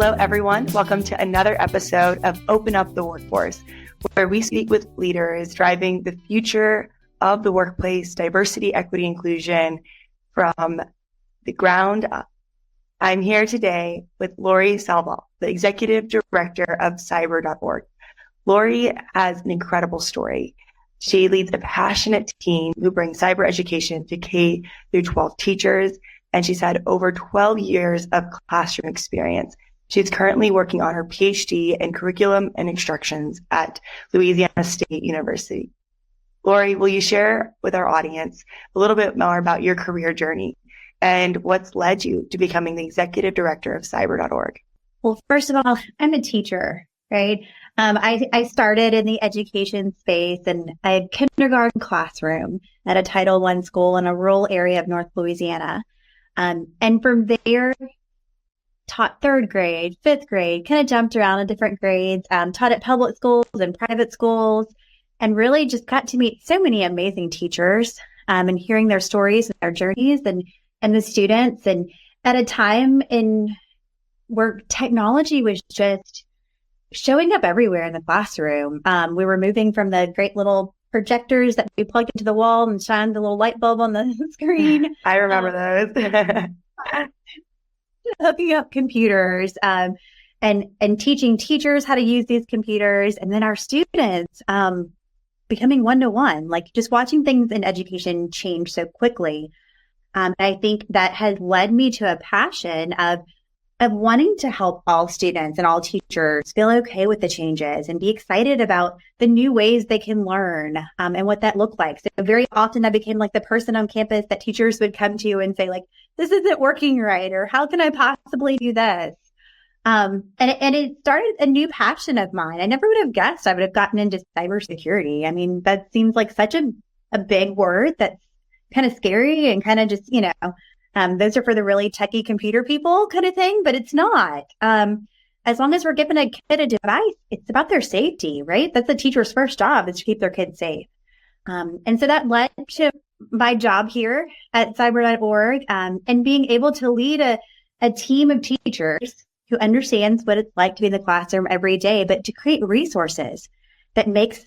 Hello, everyone. Welcome to another episode of Open Up the Workforce, where we speak with leaders driving the future of the workplace, diversity, equity, inclusion from the ground up. I'm here today with Laurie Salvail, the Executive Director of cyber.org. Laurie has an incredible story. She leads a passionate team who brings cyber education to K through 12 teachers, and she's had over 12 years of classroom experience. She's currently working on her PhD in curriculum and instructions at Louisiana State University. Laurie, will you share with our audience a little bit more about your career journey and what's led you to becoming the executive director of cyber.org? Well, first of all, I'm a teacher, right? I started in the education space in a kindergarten classroom at a Title I school in a rural area of North Louisiana. And from there, taught third grade, fifth grade, kind of jumped around in different grades, taught at public schools and private schools, and really just got to meet so many amazing teachers and hearing their stories and their journeys and the students. And at a time where technology was just showing up everywhere in the classroom. We were moving from the great little projectors that we plugged into the wall and shined the little light bulb on the screen. I remember those. Hooking up computers and teaching teachers how to use these computers, and then our students becoming one-to-one, like just watching things in education change so quickly. I think that has led me to a passion of wanting to help all students and all teachers feel okay with the changes and be excited about the new ways they can learn and what that looked like. So very often I became like the person on campus that teachers would come to and say like, this isn't working right, or how can I possibly do this? And it started a new passion of mine. I never would have guessed I would have gotten into cybersecurity. I mean, that seems like such a big word that's kind of scary and kind of just, those are for the really techie computer people kind of thing, but it's not. As long as we're giving a kid a device, it's about their safety, right? That's the teacher's first job, is to keep their kids safe. And so that led to my job here at cyber.org and being able to lead a team of teachers who understands what it's like to be in the classroom every day, but to create resources that makes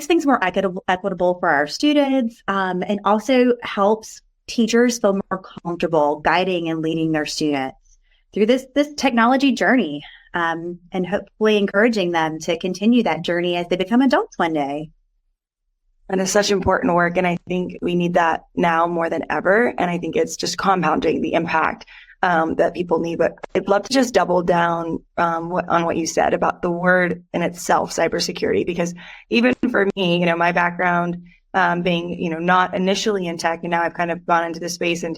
things more equitable for our students and also helps teachers feel more comfortable guiding and leading their students through this technology journey and hopefully encouraging them to continue that journey as they become adults one day. And it's such important work. And I think we need that now more than ever. And I think it's just compounding the impact that people need. But I'd love to just double down on what you said about the word in itself, cybersecurity, because even for me, my background being, not initially in tech, and now I've kind of gone into the space, and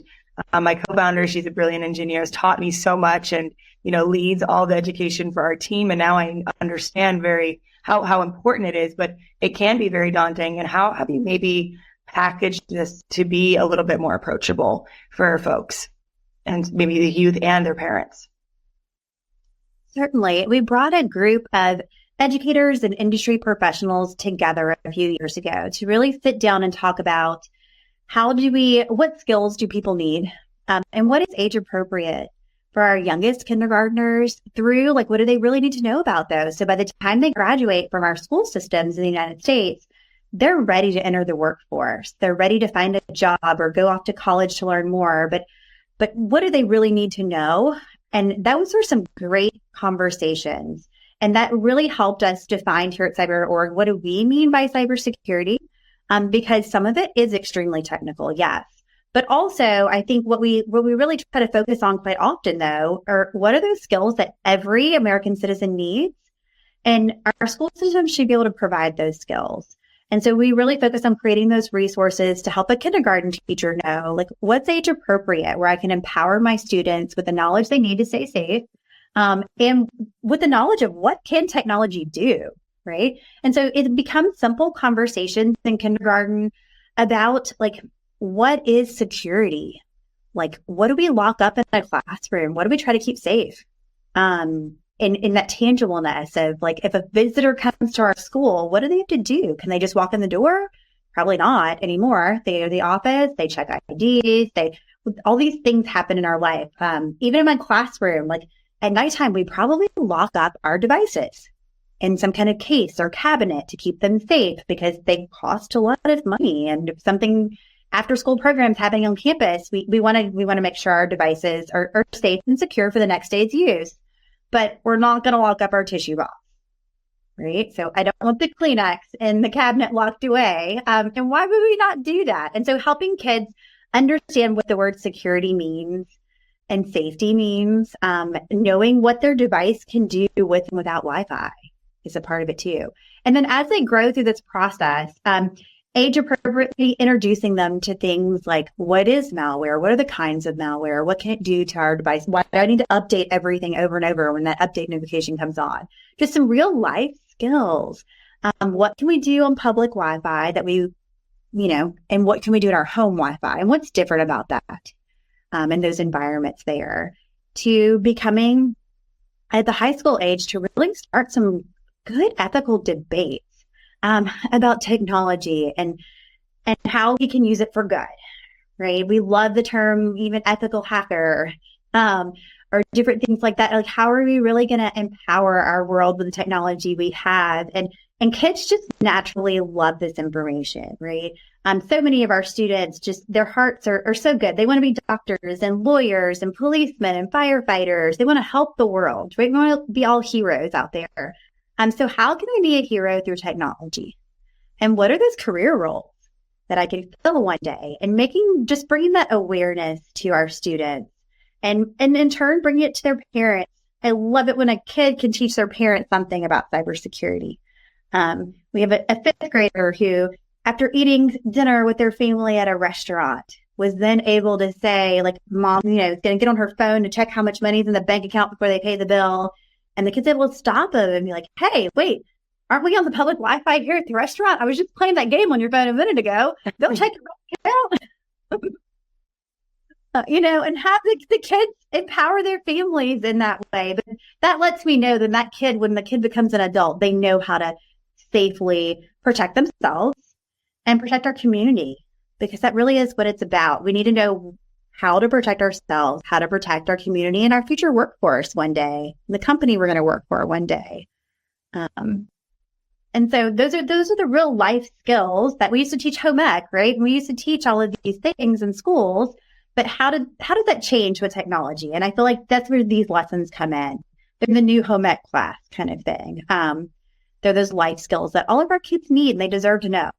my co-founder, she's a brilliant engineer, has taught me so much and, leads all the education for our team. And now I understand how important it is, but it can be very daunting. And how have you maybe packaged this to be a little bit more approachable for folks and maybe the youth and their parents? Certainly. We brought a group of educators and industry professionals together a few years ago to really sit down and talk about what skills do people need and what is age appropriate for our youngest kindergartners through, like, what do they really need to know about those? So by the time they graduate from our school systems in the United States, they're ready to enter the workforce. They're ready to find a job or go off to college to learn more. But what do they really need to know? And those were some great conversations. And that really helped us define here at cyber.org, what do we mean by cybersecurity? Because some of it is extremely technical, yes. But also, I think what we really try to focus on quite often, though, are what are those skills that every American citizen needs? And our school system should be able to provide those skills. And so we really focus on creating those resources to help a kindergarten teacher know, like, what's age appropriate, where I can empower my students with the knowledge they need to stay safe, and with the knowledge of what can technology do, right? And so it becomes simple conversations in kindergarten about, like, what is security? Like, what do we lock up in a classroom? What do we try to keep safe? In that tangibleness of, like, if a visitor comes to our school, what do they have to do? Can they just walk in the door? Probably not anymore. They go to the office, they check IDs, all these things happen in our life. Even in my classroom, like, at nighttime, we probably lock up our devices in some kind of case or cabinet to keep them safe because they cost a lot of money. And if something after school programs happening on campus, we want to make sure our devices are safe and secure for the next day's use. But we're not going to lock up our tissue box, right? So I don't want the Kleenex in the cabinet locked away. And why would we not do that? And so helping kids understand what the word security means and safety means, knowing what their device can do with and without Wi-Fi is a part of it too. And then as they grow through this process, age appropriately introducing them to things like, what is malware? What are the kinds of malware? What can it do to our device? Why do I need to update everything over and over when that update notification comes on? Just some real life skills. What can we do on public Wi-Fi that we, and what can we do in our home Wi-Fi? And what's different about that in those environments there? To becoming at the high school age to really start some good ethical debates about technology and how we can use it for good, right? We love the term even ethical hacker or different things like that. Like, how are we really going to empower our world with the technology we have? And kids just naturally love this information, right? So many of our students, just their hearts are so good. They want to be doctors and lawyers and policemen and firefighters. They want to help the world, right? We want to be all heroes out there. So how can I be a hero through technology? And what are those career roles that I can fill one day? And bringing that awareness to our students and in turn, bringing it to their parents. I love it when a kid can teach their parents something about cybersecurity. We have a fifth grader who, after eating dinner with their family at a restaurant, was then able to say, like, Mom, is going to get on her phone to check how much money's in the bank account before they pay the bill. And the kid's able to stop them and be like, hey, wait, aren't we on the public Wi-Fi here at the restaurant? I was just playing that game on your phone a minute ago. Go check your bank account. And have the kids empower their families in that way. But that lets me know that kid, when the kid becomes an adult, they know how to safely protect themselves and protect our community, because that really is what it's about. We need to know how to protect ourselves, how to protect our community and our future workforce one day, the company we're going to work for one day. And so those are the real life skills that we used to teach home ec, right? We used to teach all of these things in schools, but how did that change with technology? And I feel like that's where these lessons come in. They're the new home ec class kind of thing. They're those life skills that all of our kids need and they deserve to know.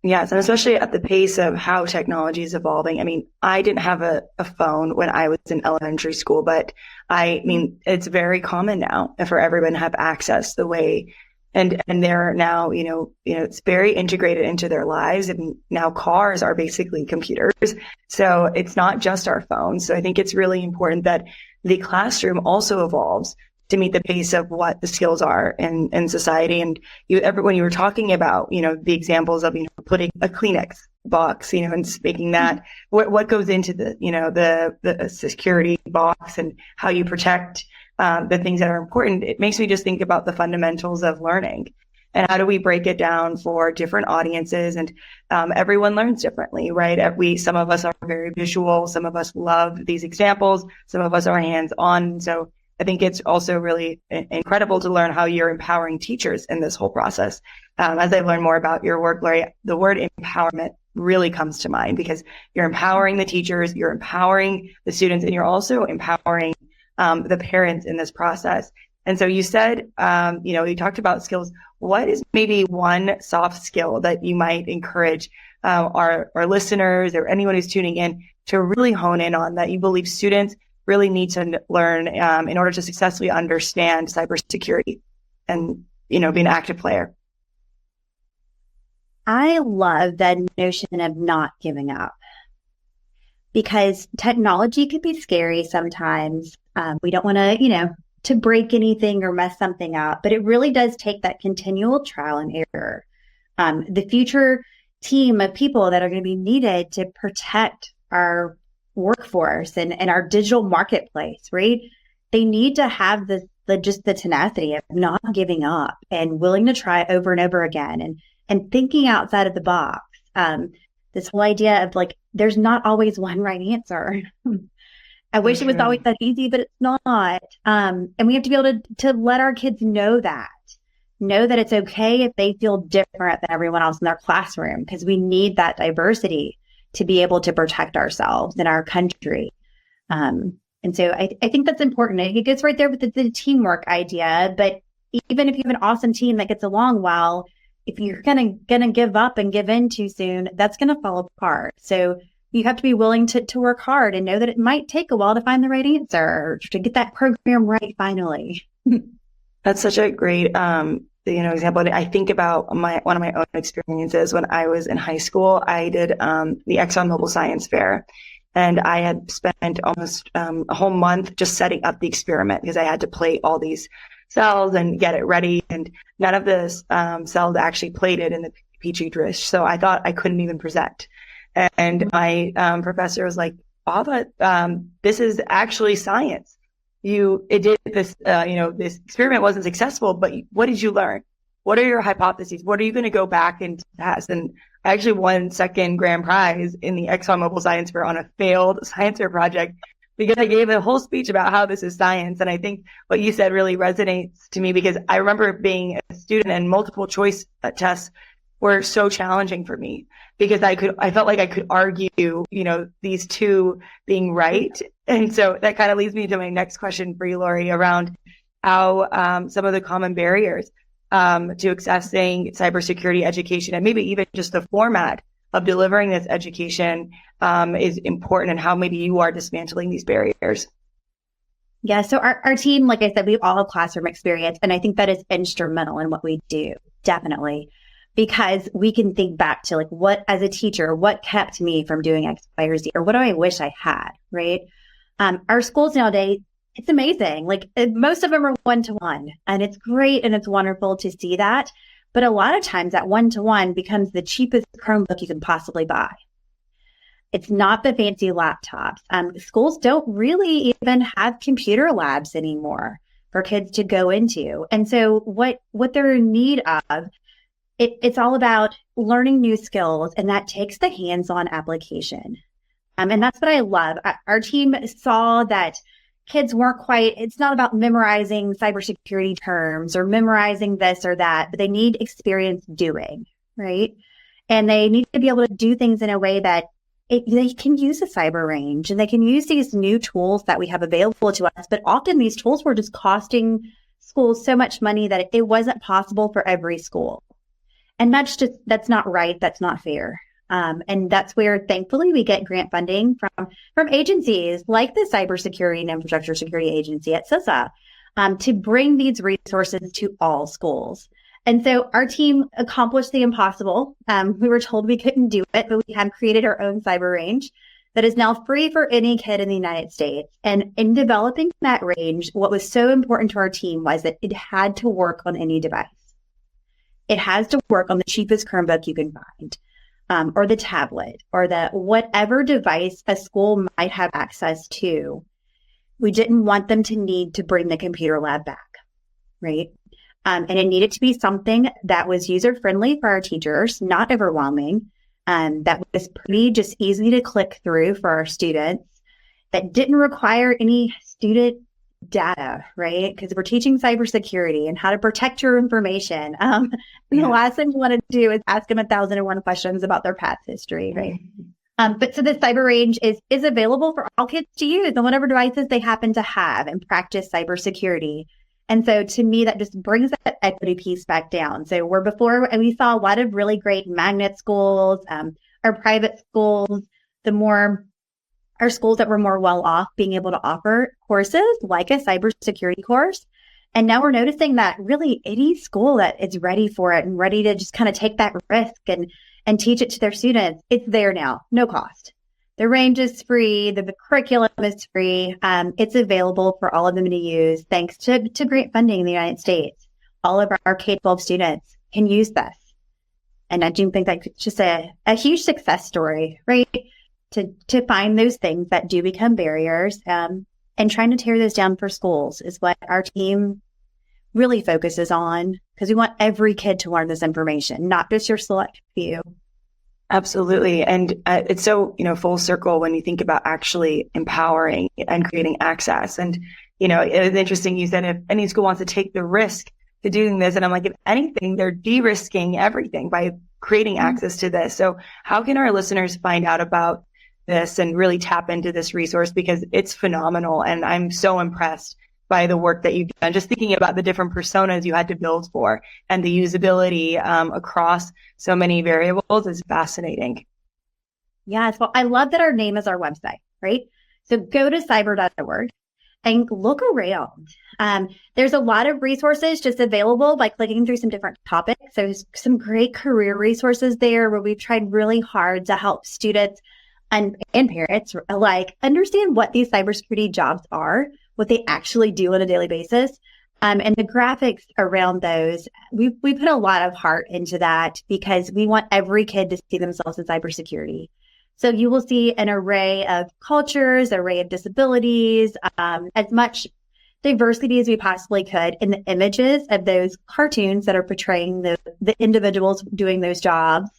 Yes, and especially at the pace of how technology is evolving. I mean, I didn't have a phone when I was in elementary school, but it's very common now for everyone to have access the way, and they're now, it's very integrated into their lives. And now cars are basically computers. So it's not just our phones. So I think it's really important that the classroom also evolves to meet the pace of what the skills are in society. And when you were talking about, the examples of, putting a Kleenex box, and making that, what goes into the security box and how you protect the things that are important, it makes me just think about the fundamentals of learning and how do we break it down for different audiences. And everyone learns differently, right? Some of us are very visual. Some of us love these examples. Some of us are hands-on. So I think it's also really incredible to learn how you're empowering teachers in this whole process. As I learn more about your work, Laurie, the word empowerment really comes to mind, because you're empowering the teachers, you're empowering the students, and you're also empowering the parents in this process. And so you said, you talked about skills. What is maybe one soft skill that you might encourage our listeners or anyone who's tuning in to really hone in on, that you believe students really need to learn in order to successfully understand cybersecurity and, be an active player? I love that notion of not giving up, because technology can be scary sometimes. We don't want to break anything or mess something up, but it really does take that continual trial and error. The future team of people that are going to be needed to protect our workforce and our digital marketplace, right? They need to have the tenacity of not giving up and willing to try over and over again and thinking outside of the box. This whole idea of there's not always one right answer. I wish it was always that easy, but it's not. And we have to be able to let our kids know that it's okay if they feel different than everyone else in their classroom, because we need that diversity to be able to protect ourselves and our country. And so I think that's important. It gets right there with the teamwork idea. But even if you have an awesome team that gets along well, if you're gonna give up and give in too soon, that's gonna fall apart. So you have to be willing to work hard and know that it might take a while to find the right answer, to get that program right finally. That's such a great example. I think about one of my own experiences when I was in high school. I did the ExxonMobil Science Fair. And I had spent almost a whole month just setting up the experiment, because I had to plate all these cells and get it ready. And none of the cells actually plated in the Petri dish. So I thought I couldn't even present. And my professor was like, Ahva, this is actually science. This experiment wasn't successful, but what did you learn? What are your hypotheses? What are you going to go back and test? And I actually won second grand prize in the ExxonMobil Science Fair on a failed science fair project, because I gave a whole speech about how this is science. And I think what you said really resonates to me, because I remember being a student and multiple choice tests were so challenging for me, because I felt like I could argue, these two being right. And so that kind of leads me to my next question for you, Laurie, around how some of the common barriers to accessing cybersecurity education, and maybe even just the format of delivering this education is important, and how maybe you are dismantling these barriers. Yeah, so our team, like I said, we all have classroom experience, and I think that is instrumental in what we do, definitely, because we can think back to what, as a teacher, what kept me from doing X, Y, or Z, or what do I wish I had, right? Our schools nowadays, it's amazing. Most of them are one-to-one, and it's great and it's wonderful to see that. But a lot of times that one-to-one becomes the cheapest Chromebook you can possibly buy. It's not the fancy laptops. Schools don't really even have computer labs anymore for kids to go into. And so what they're in need of, it's all about learning new skills, and that takes the hands-on application. And that's what I love. Our team saw that kids it's not about memorizing cybersecurity terms or memorizing this or that, but they need experience doing, right? And they need to be able to do things in a way that they can use a cyber range, and they can use these new tools that we have available to us. But often these tools were just costing schools so much money that it wasn't possible for every school. And that's not right. That's not fair. And that's where, thankfully, we get grant funding from agencies like the Cybersecurity and Infrastructure Security Agency at CISA to bring these resources to all schools. And so our team accomplished the impossible. We were told we couldn't do it, but we have created our own cyber range that is now free for any kid in the United States. And in developing that range, what was so important to our team was that it had to work on any device. It has to work on the cheapest Chromebook you can find. Or the tablet, or the whatever device a school might have access to. We didn't want them to need to bring the computer lab back, right? And it needed to be something that was user-friendly for our teachers, not overwhelming, that was pretty just easy to click through for our students, that didn't require any student data, right? Because we're teaching cybersecurity and how to protect your information. The last thing you want to do is ask them 1,001 questions about their past history, right? But so the cyber range is available for all kids to use on whatever devices they happen to have and practice cybersecurity. And so to me, that just brings that equity piece back down. So where before, and we saw a lot of really great magnet schools, or private schools, our schools that were more well off being able to offer courses like a cybersecurity course. And now we're noticing that really any school that is ready for it and ready to just kind of take that risk and teach it to their students, it's there now, no cost. The range is free. The curriculum is free. It's available for all of them to use thanks to grant funding in the United States. All of our K-12 students can use this. And I do think that's just a huge success story, right? To find those things that do become barriers, and trying to tear those down for schools is what our team really focuses on, because we want every kid to learn this information, not just your select few. Absolutely. And it's so, full circle when you think about actually empowering and creating access. And, it was interesting. You said if any school wants to take the risk to doing this, and I'm like, if anything, they're de-risking everything by creating access to this. So how can our listeners find out about this and really tap into this resource? Because it's phenomenal. And I'm so impressed by the work that you've done. Just thinking about the different personas you had to build for and the usability across so many variables is fascinating. Yes. Well, I love that our name is our website, right? So go to cyber.org and look around. There's a lot of resources just available by clicking through some different topics. There's some great career resources there where we've tried really hard to help students and parents alike understand what these cybersecurity jobs are, what they actually do on a daily basis. And the graphics around those, we put a lot of heart into that because we want every kid to see themselves in cybersecurity. So you will see an array of cultures, array of disabilities, as much diversity as we possibly could in the images of those cartoons that are portraying the individuals doing those jobs.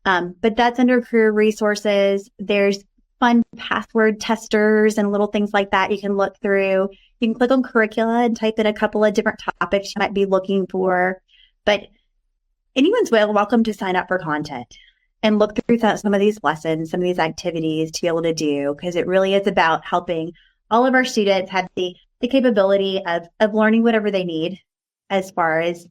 But that's under career resources. There's fun password testers and little things like that you can look through. You can click on curricula and type in a couple of different topics you might be looking for. But anyone's welcome to sign up for content and look through some of these lessons, some of these activities to be able to do, because it really is about helping all of our students have the capability of learning whatever they need as far as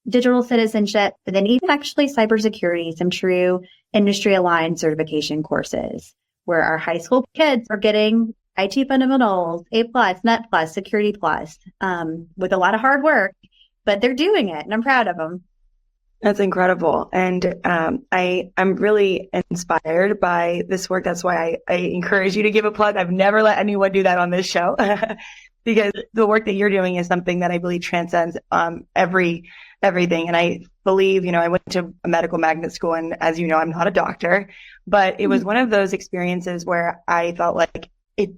digital citizenship, but then even actually cybersecurity, some true industry aligned certification courses where our high school kids are getting IT fundamentals, A+, Net+, Security+, with a lot of hard work, but they're doing it and I'm proud of them. That's incredible. And I'm really inspired by this work. That's why I encourage you to give a plug. I've never let anyone do that on this show because the work that you're doing is something that I believe transcends everything. And I believe, I went to a medical magnet school, and as you know, I'm not a doctor, but it was one of those experiences where I felt like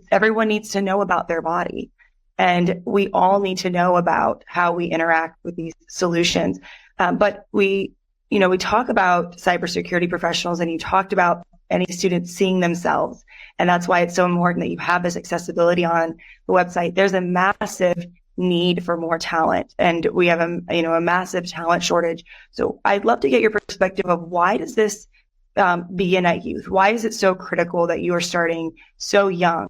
everyone needs to know about their body. And we all need to know about how we interact with these solutions. But we talk about cybersecurity professionals, and you talked about any students seeing themselves. And that's why it's so important that you have this accessibility on the website. There's a massive need for more talent, and we have a massive talent shortage. So I'd love to get your perspective of why does this begin at youth? Why is it so critical that you are starting so young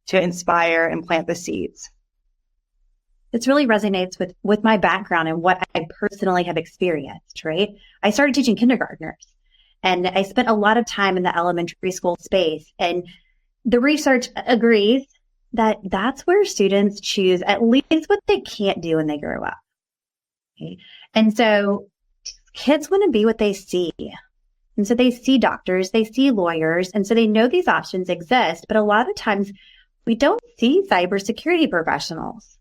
to inspire and plant the seeds? This really resonates with my background and what I personally have experienced, right? I started teaching kindergartners, and I spent a lot of time in the elementary school space, and the research agrees that that's where students choose at least what they can't do when they grow up. Okay? And so kids want to be what they see. And so they see doctors, they see lawyers, and so they know these options exist. But a lot of times we don't see cybersecurity professionals.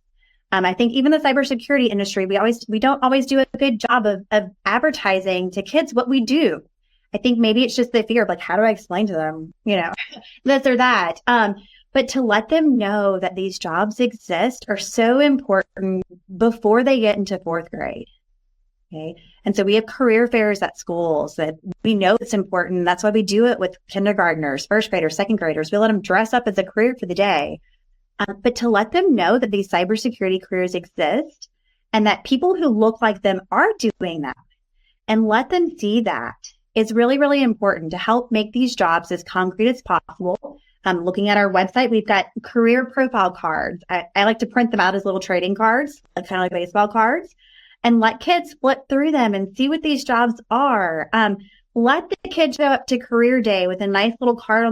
I think even the cybersecurity industry, we don't always do a good job of advertising to kids what we do. I think maybe it's just the fear of like, how do I explain to them, this or that? But to let them know that these jobs exist are so important before they get into fourth grade. Okay. And so we have career fairs at schools that we know it's important. That's why we do it with kindergartners, first graders, second graders. We let them dress up as a career for the day. But to let them know that these cybersecurity careers exist and that people who look like them are doing that, and let them see that is really, really important to help make these jobs as concrete as possible. Looking at our website, we've got career profile cards. I like to print them out as little trading cards, kind of like baseball cards, and let kids flip through them and see what these jobs are. Let the kids show up to career day with a nice little card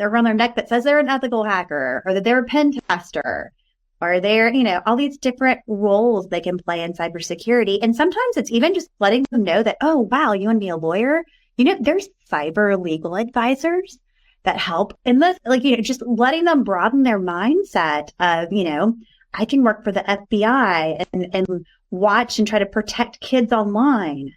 around their neck that says they're an ethical hacker, or that they're a pen tester, or they're, all these different roles they can play in cybersecurity. And sometimes it's even just letting them know that, oh, wow, you want to be a lawyer? There's cyber legal advisors that help in this, just letting them broaden their mindset of, I can work for the FBI and watch and try to protect kids online.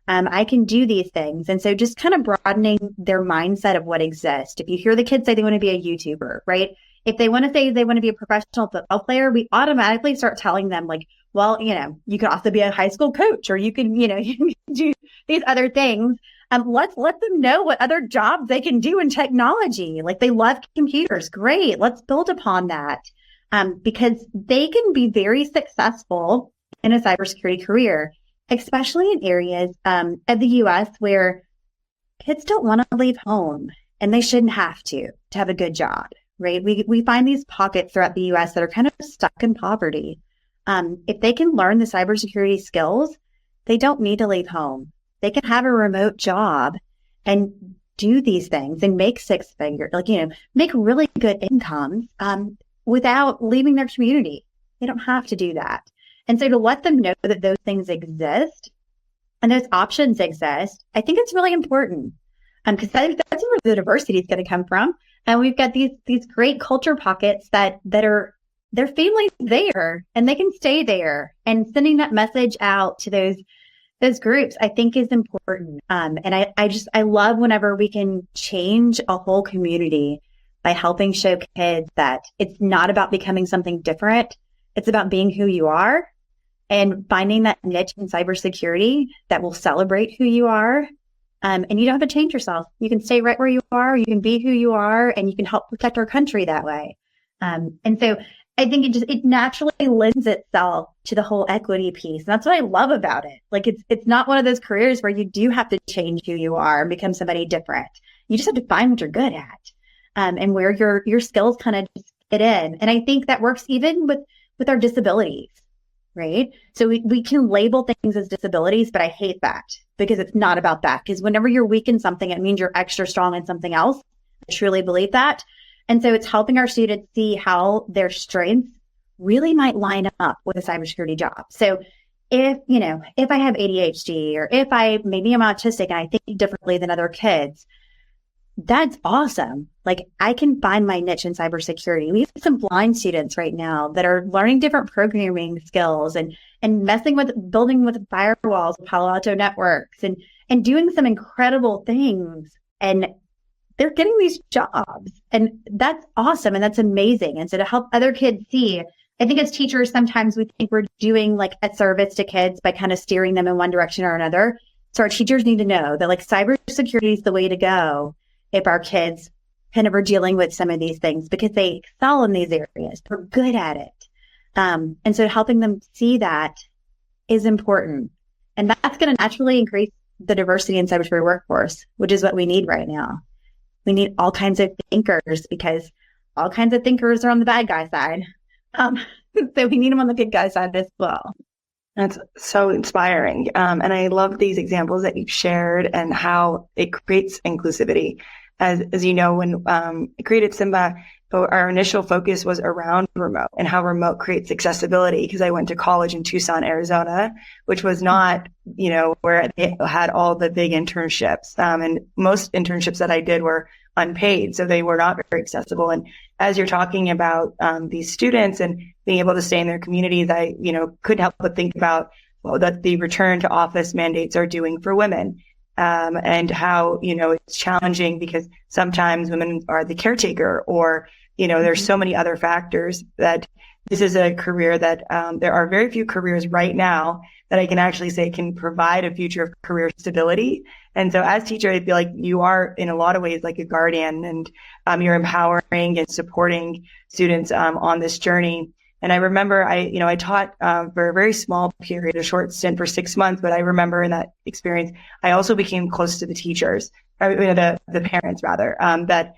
I can do these things. And so just kind of broadening their mindset of what exists. If you hear the kids say they want to be a YouTuber, right? If they want to say they want to be a professional football player, we automatically start telling them like, well, you can also be a high school coach, or you can, you can do these other things. Let's let them know what other jobs they can do in technology. Like they love computers. Great. Let's build upon that. Because they can be very successful in a cybersecurity career, especially in areas of the US where kids don't want to leave home and they shouldn't have to have a good job, right? We find these pockets throughout the US that are kind of stuck in poverty. If they can learn the cybersecurity skills, they don't need to leave home. They can have a remote job and do these things and make six figures, make really good incomes without leaving their community. They don't have to do that. And so to let them know that those things exist and those options exist, I think it's really important because that's where the diversity is going to come from. And we've got these great culture pockets that are their families there and they can stay there. And sending that message out to those groups, I think is important. And I love whenever we can change a whole community by helping show kids that it's not about becoming something different. It's about being who you are and finding that niche in cybersecurity that will celebrate who you are. And you don't have to change yourself. You can stay right where you are. You can be who you are, and you can help protect our country that way. And so I think it naturally lends itself to the whole equity piece. And that's what I love about it. Like it's not one of those careers where you do have to change who you are and become somebody different. You just have to find what you're good at. And where your skills kind of just fit in. And I think that works even with our disabilities, right? So we can label things as disabilities, but I hate that because it's not about that. Because whenever you're weak in something, it means you're extra strong in something else. I truly believe that. And so it's helping our students see how their strengths really might line up with a cybersecurity job. So if I have ADHD or if maybe I'm autistic and I think differently than other kids, that's awesome. Like I can find my niche in cybersecurity. We have some blind students right now that are learning different programming skills and building with firewalls, Palo Alto networks and doing some incredible things. And they're getting these jobs and that's awesome. And that's amazing. And so to help other kids see, I think as teachers, sometimes we think we're doing like a service to kids by kind of steering them in one direction or another. So our teachers need to know that like cybersecurity is the way to go if our kids kind of are dealing with some of these things because they excel in these areas. They're good at it. And so helping them see that is important. And that's going to naturally increase the diversity in cybersecurity workforce, which is what we need right now. We need all kinds of thinkers because all kinds of thinkers are on the bad guy side. So we need them on the good guy side as well. That's so inspiring. And I love these examples that you've shared and how it creates inclusivity. As you know, when I created Symba, our initial focus was around remote and how remote creates accessibility because I went to college in Tucson, Arizona, which was not, where they had all the big internships. And most internships that I did were unpaid, so they were not very accessible. And as you're talking about these students and being able to stay in their communities, I, couldn't help but think about that the return to office mandates are doing for women. And how, it's challenging because sometimes women are the caretaker or, there's so many other factors that this is a career that there are very few careers right now that I can actually say can provide a future of career stability. And so as teacher, I feel like you are in a lot of ways like a guardian and you're empowering and supporting students on this journey. And I remember I taught for a very small period, a short stint for 6 months, but I remember in that experience, I also became close to the teachers, the parents rather, that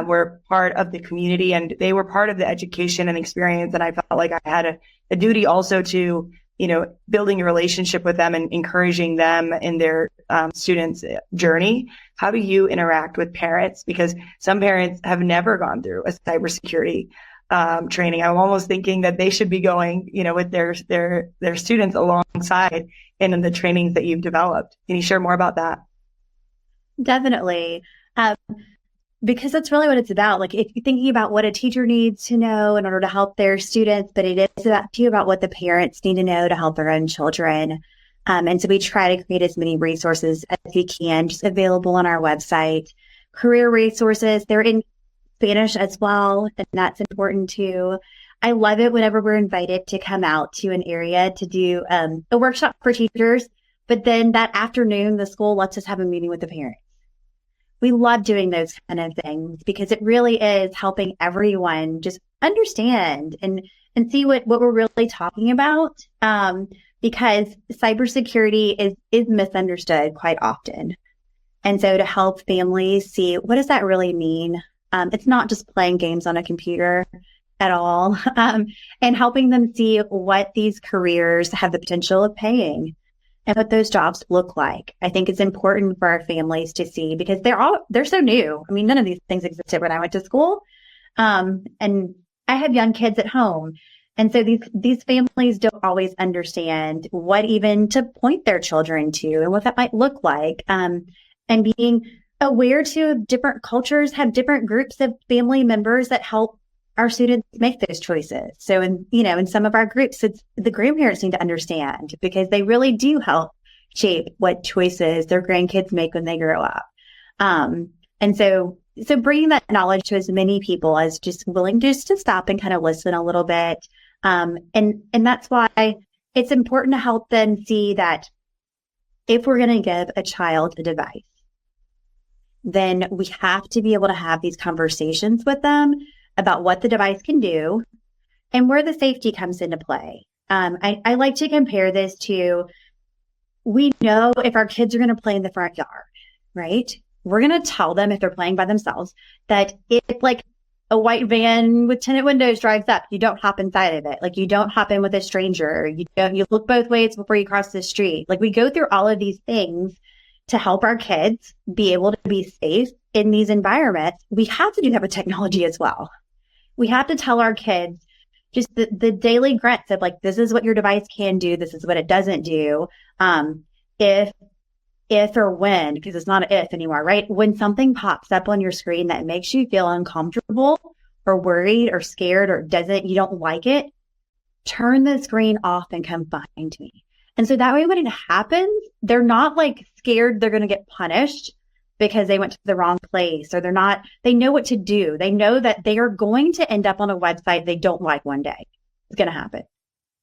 were part of the community and they were part of the education and experience. And I felt like I had a duty also to, building a relationship with them and encouraging them in their students' journey. How do you interact with parents? Because some parents have never gone through a cybersecurity training. I'm almost thinking that they should be going, with their students alongside in the trainings that you've developed. Can you share more about that? Definitely. Because that's really what it's about. Like if you're thinking about what a teacher needs to know in order to help their students, but it is about what the parents need to know to help their own children. And so we try to create as many resources as we can, just available on our website. Career resources, they're in Spanish as well, and that's important too. I love it whenever we're invited to come out to an area to do a workshop for teachers But then that afternoon, the school lets us have a meeting with the parents. We love doing those kind of things because it really is helping everyone just understand and see what we're really talking about. Because cybersecurity is misunderstood quite often. And so to help families see, what does that really mean? It's not just playing games on a computer at all. And helping them see what these careers have the potential of paying and what those jobs look like. I think it's important for our families to see because they're so new. I mean, none of these things existed when I went to school. And I have young kids at home. And so these families don't always understand what even to point their children to and what that might look like. And being aware to different cultures have different groups of family members that help our students make those choices. So in some of our groups, it's the grandparents need to understand because they really do help shape what choices their grandkids make when they grow up. And so bringing that knowledge to as many people as just willing just to stop and kind of listen a little bit. And that's why it's important to help them see that if we're going to give a child a device, then we have to be able to have these conversations with them about what the device can do and where the safety comes into play. I like to compare this to, we know if our kids are going to play in the front yard, right? We're going to tell them if they're playing by themselves that if like a white van with tinted windows drives up, you don't hop inside of it. Like you don't hop in with a stranger. You look both ways before you cross the street. Like we go through all of these things to help our kids be able to be safe in these environments. We have to do that with technology as well. We have to tell our kids just the daily grunts of like, this is what your device can do. This is what it doesn't do. If or when, because it's not an if anymore, right? When something pops up on your screen that makes you feel uncomfortable or worried or scared or you don't like it, turn the screen off and come find me. And so that way when it happens, they're not like scared they're going to get punished because they went to the wrong place or they know what to do. They know that they are going to end up on a website they don't like one day. It's going to happen.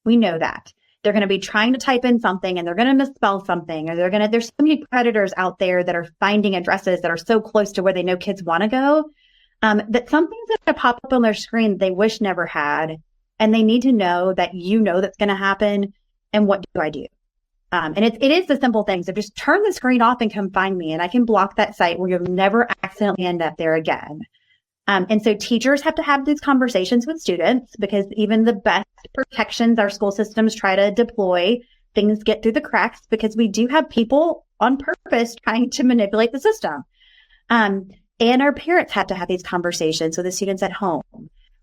We know that. They're going to be trying to type in something and they're going to misspell something, or there's so many predators out there that are finding addresses that are so close to where they know kids want to go, that something's going to pop up on their screen they wish never had. And they need to know that that's going to happen. And what do I do? And it is the simple things of just turn the screen off and come find me. And I can block that site where you'll never accidentally end up there again. And so teachers have to have these conversations with students because even the best protections our school systems try to deploy, things get through the cracks because we do have people on purpose trying to manipulate the system. And our parents have to have these conversations with the students at home.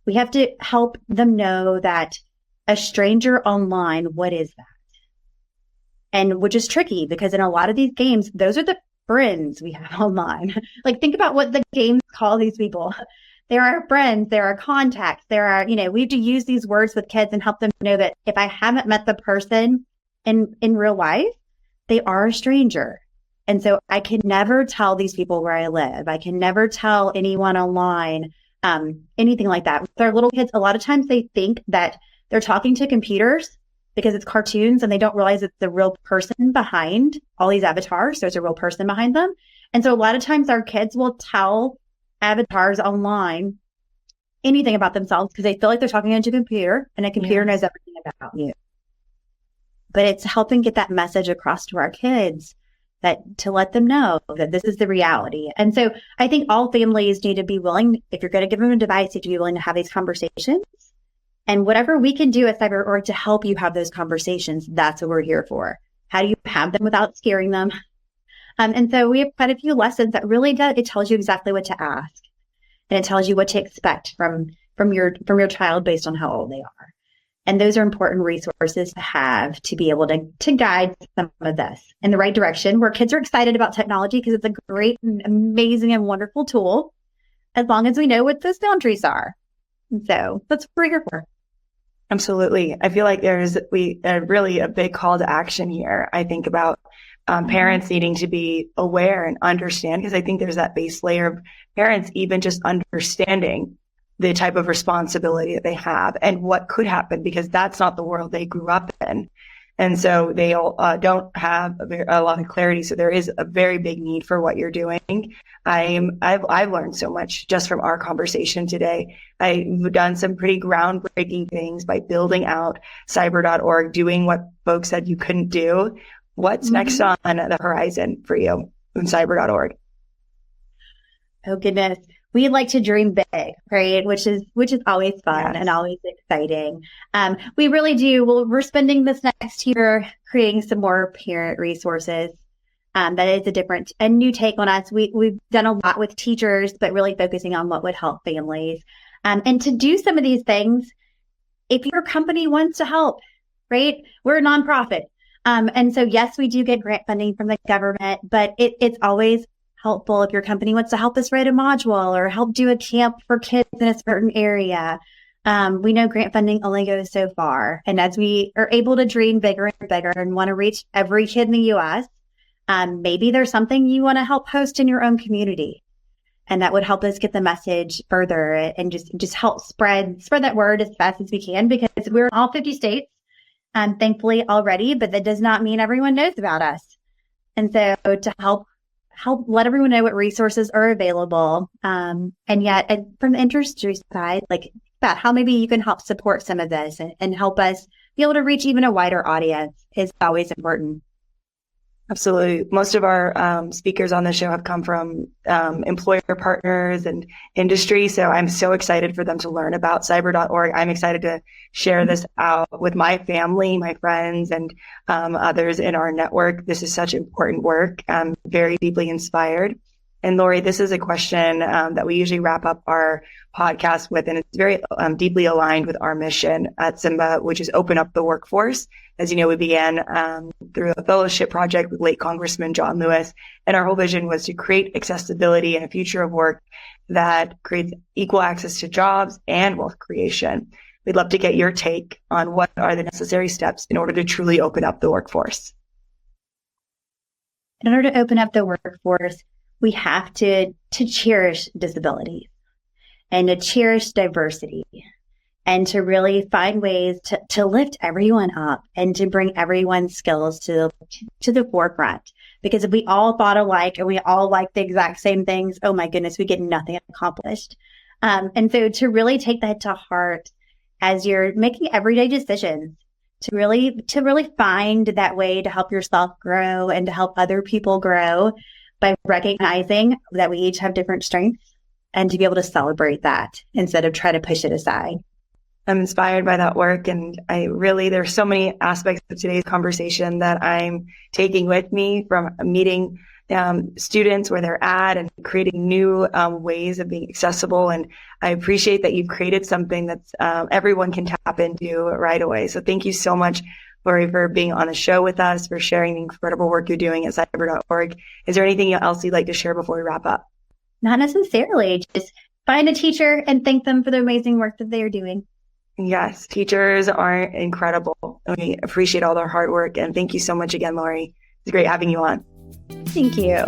We have to help them know that a stranger online, what is that? And which is tricky because in a lot of these games, those are the friends we have online. Like think about what the games call these people. There are friends, there are contacts, we have to use these words with kids and help them know that if I haven't met the person in real life, they are a stranger. And so I can never tell these people where I live. I can never tell anyone online, anything like that. With our little kids, a lot of times they think that they're talking to computers because it's cartoons and they don't realize it's the real person behind all these avatars. There's a real person behind them. And so a lot of times our kids will tell avatars online anything about themselves because they feel like they're talking into a computer and a computer knows everything about you. But it's helping get that message across to our kids that to let them know that this is the reality. And so I think all families need to be willing, if you're going to give them a device, you have to be willing to have these conversations. And whatever we can do at CyberOrg to help you have those conversations, that's what we're here for. How do you have them without scaring them? And so we have quite a few lessons that really it tells you exactly what to ask. And it tells you what to expect from your child based on how old they are. And those are important resources to have to be able to guide some of this in the right direction where kids are excited about technology because it's a great and amazing and wonderful tool as long as we know what those boundaries are. And so that's what we're here for. Absolutely. I feel like there's really a big call to action here. I think about parents needing to be aware and understand, because I think there's that base layer of parents even just understanding the type of responsibility that they have and what could happen, because that's not the world they grew up in. And so they don't have a lot of clarity. So there is a very big need for what you're doing. I've learned so much just from our conversation today. I've done some pretty groundbreaking things by building out cyber.org, doing what folks said you couldn't do. What's next on the horizon for you in cyber.org? Oh, goodness. We like to dream big, right? Which is always fun and always exciting. We really do. Well, we're spending this next year creating some more parent resources. That is a new take on us. We've done a lot with teachers, but really focusing on what would help families. And to do some of these things, if your company wants to help, right? We're a nonprofit. And so, yes, we do get grant funding from the government, but it's always helpful if your company wants to help us write a module or help do a camp for kids in a certain area. We know grant funding only goes so far. And as we are able to dream bigger and bigger and want to reach every kid in the U.S., maybe there's something you want to help host in your own community. And that would help us get the message further and just help spread that word as fast as we can, because we're in all 50 states, thankfully already, but that does not mean everyone knows about us. And so to help let everyone know what resources are available. And from the industry side, like about how maybe you can help support some of this and help us be able to reach even a wider audience is always important. Absolutely. Most of our speakers on the show have come from employer partners and industry. So I'm so excited for them to learn about cyber.org. I'm excited to share this out with my family, my friends, and others in our network. This is such important work. I'm very deeply inspired. And Laurie, this is a question that we usually wrap up our podcast with, and it's very deeply aligned with our mission at Symba, which is open up the workforce. As you know, we began through a fellowship project with late Congressman John Lewis, and our whole vision was to create accessibility and a future of work that creates equal access to jobs and wealth creation. We'd love to get your take on what are the necessary steps in order to truly open up the workforce. In order to open up the workforce, we have to cherish disability and to cherish diversity and to really find ways to lift everyone up and to bring everyone's skills to the forefront. Because if we all thought alike and we all like the exact same things, oh my goodness, we get nothing accomplished. And so to really take that to heart as you're making everyday decisions, to really find that way to help yourself grow and to help other people grow by recognizing that we each have different strengths and to be able to celebrate that instead of try to push it aside. I'm inspired by that work. And there's so many aspects of today's conversation that I'm taking with me from meeting students where they're at and creating new ways of being accessible. And I appreciate that you've created something that's everyone can tap into right away. So thank you so much, Laurie, for being on the show with us, for sharing the incredible work you're doing at cyber.org. Is there anything else you'd like to share before we wrap up? Not necessarily. Just find a teacher and thank them for the amazing work that they are doing. Yes, teachers are incredible. We appreciate all their hard work. And thank you so much again, Laurie. It's great having you on. Thank you.